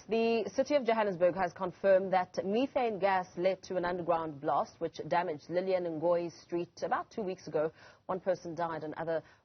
The City of Johannesburg has confirmed that methane gas led to an underground blast which damaged Lilian Ngoyi Street about 2 weeks ago. One person died and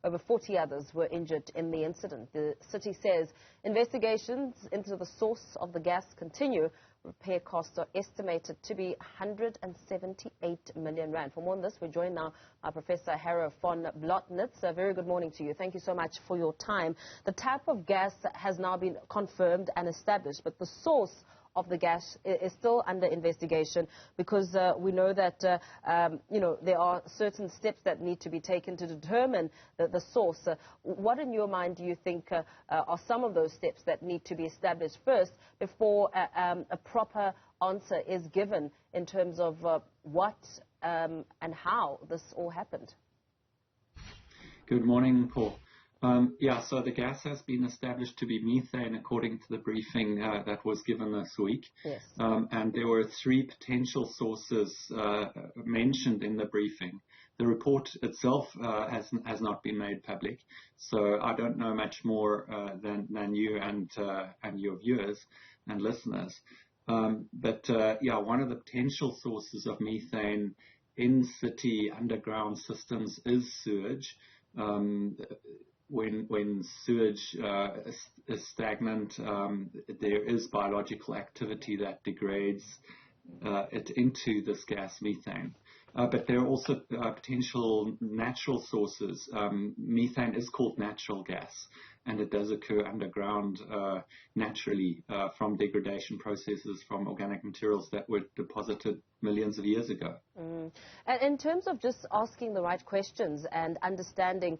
over 40 others were injured in the incident. The city says investigations into the source of the gas continue. Repair costs are estimated to be 178 million rand. For more on this, we're joined now by Professor Harro von Blottnitz. A very good morning to you. Thank you so much for your time. The type of gas has now been confirmed and established, but the source of the gas is still under investigation because we know that, there are certain steps that need to be taken to determine the source. What in your mind do you think are some of those steps that need to be established first before a proper answer is given in terms of what and how this all happened? Good morning, Paul. So the gas has been established to be methane according to the briefing that was given this week. Yes. And there were 3 potential sources mentioned in the briefing. The report itself has not been made public, so I don't know much more than you and your viewers and listeners. But one of the potential sources of methane in city underground systems is sewage. When sewage is stagnant, there is biological activity that degrades it into this gas methane. But there are also potential natural sources. Methane is called natural gas, and it does occur underground naturally from degradation processes from organic materials that were deposited millions of years ago. And in terms of just asking the right questions and understanding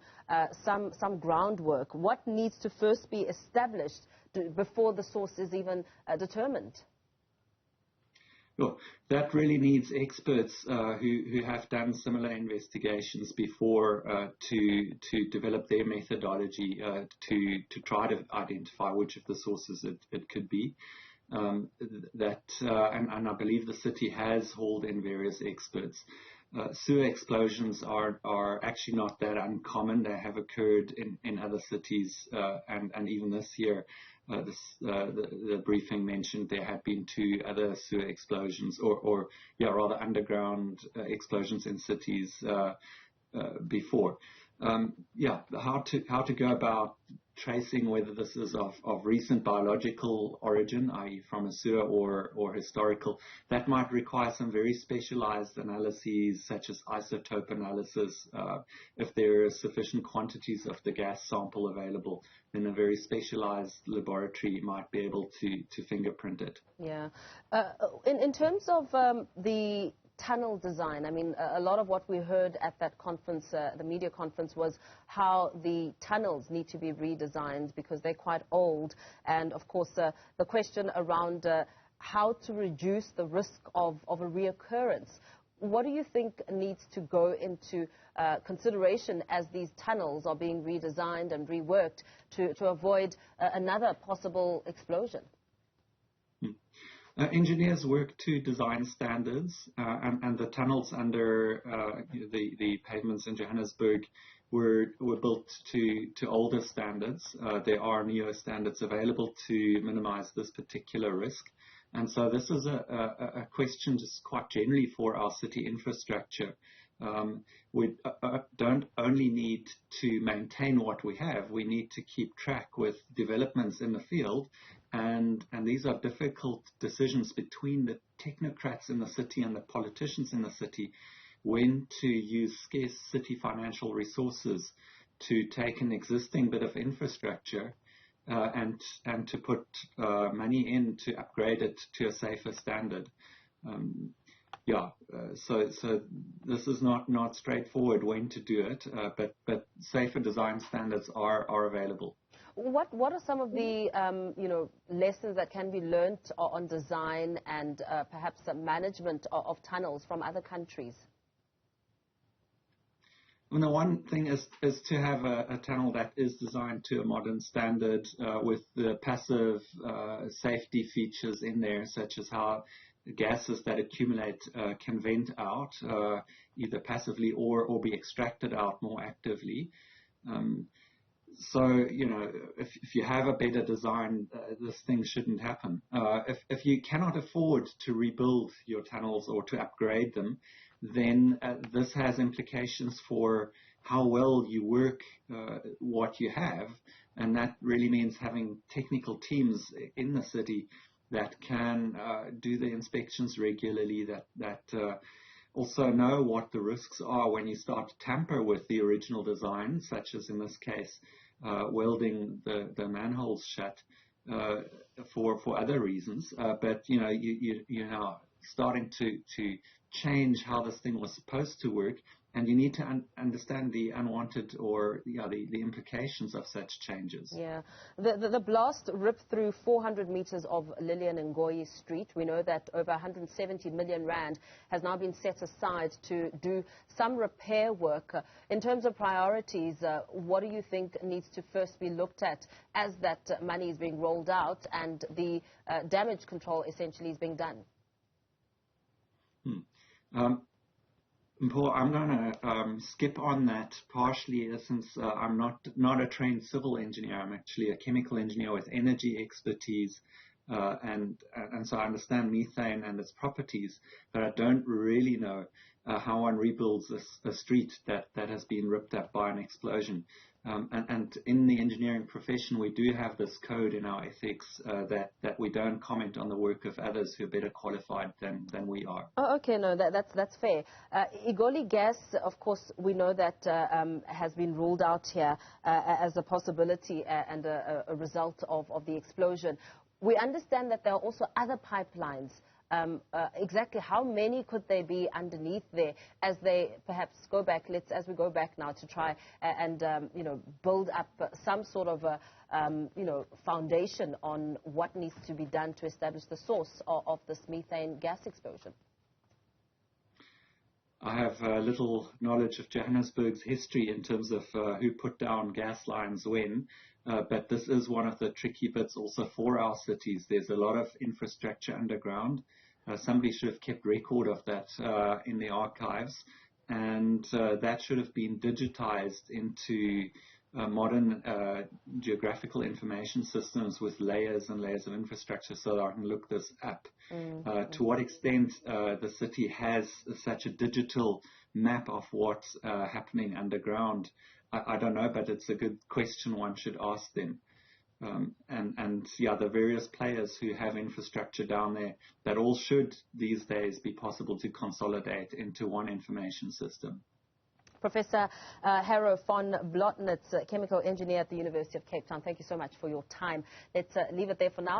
some groundwork, what needs to first be established before the source is even determined? Well, that really needs experts who have done similar investigations before to develop their methodology to try to identify which of the sources it could be. And I believe the city has hauled in various experts. Sewer explosions are actually not that uncommon. They have occurred in other cities, and even this year, the briefing mentioned there had been 2 other sewer explosions, or rather underground explosions in cities before. How to go about tracing whether this is of recent biological origin, i.e. from a sewer or historical, that might require some very specialized analyses such as isotope analysis. If there are sufficient quantities of the gas sample available, then a very specialized laboratory might be able to fingerprint it. Yeah. In terms of the tunnel design, I mean, a lot of what we heard at that conference, the media conference, was how the tunnels need to be redesigned because they're quite old. And, of course, the question around how to reduce the risk of a reoccurrence. What do you think needs to go into consideration as these tunnels are being redesigned and reworked to avoid another possible explosion? Engineers work to design standards, and the tunnels under the pavements in Johannesburg were built to older standards. There are newer standards available to minimize this particular risk. And so this is a question just quite generally for our city infrastructure. We don't only need to maintain what we have, we need to keep track with developments in the field. And these are difficult decisions between the technocrats in the city and the politicians in the city, when to use scarce city financial resources to take an existing bit of infrastructure and to put money in to upgrade it to a safer standard. So this is not straightforward when to do it, but safer design standards are available. What are some of the lessons that can be learnt on design and perhaps management of tunnels from other countries? Well, the one thing is to have a tunnel that is designed to a modern standard with the passive safety features in there, such as how gases that accumulate can vent out either passively or be extracted out more actively. So, you know, if you have a better design, this thing shouldn't happen. If you cannot afford to rebuild your tunnels or to upgrade them, then this has implications for how well you work what you have, and that really means having technical teams in the city that can do the inspections regularly, that also know what the risks are when you start to tamper with the original design, such as in this case, welding the manholes shut for other reasons. But you know, you're now starting to change how this thing was supposed to work, and you need to understand the unwanted or the implications of such changes. Yeah. The blast ripped through 400 meters of Lilian Ngoyi Street. We know that over 170 million rand has now been set aside to do some repair work. In terms of priorities, what do you think needs to first be looked at as that money is being rolled out and the damage control essentially is being done? Paul, I'm going to skip on that partially since I'm not a trained civil engineer. I'm actually a chemical engineer with energy expertise, and so I understand methane and its properties, but I don't really know how one rebuilds a street that has been ripped up by an explosion. And in the engineering profession, we do have this code in our ethics that we don't comment on the work of others who are better qualified than we are. Oh, okay, no, that's fair. Egoli gas, of course, we know that has been ruled out here as a possibility and a result of the explosion. We understand that there are also other pipelines. Exactly how many could they be underneath there as they perhaps go back, as we go back now to try and build up some sort of a, foundation on what needs to be done to establish the source of this methane gas explosion? I have little knowledge of Johannesburg's history in terms of who put down gas lines when, but this is one of the tricky bits also for our cities. There's a lot of infrastructure underground. Somebody should have kept record of that in the archives, and that should have been digitized into modern geographical information systems with layers and layers of infrastructure so that I can look this up. To what extent the city has such a digital map of what's happening underground, I don't know, but it's a good question one should ask them. The various players who have infrastructure down there, that all should these days be possible to consolidate into one information system. Professor Harro von Blottnitz, chemical engineer at the University of Cape Town, thank you so much for your time. Let's leave it there for now.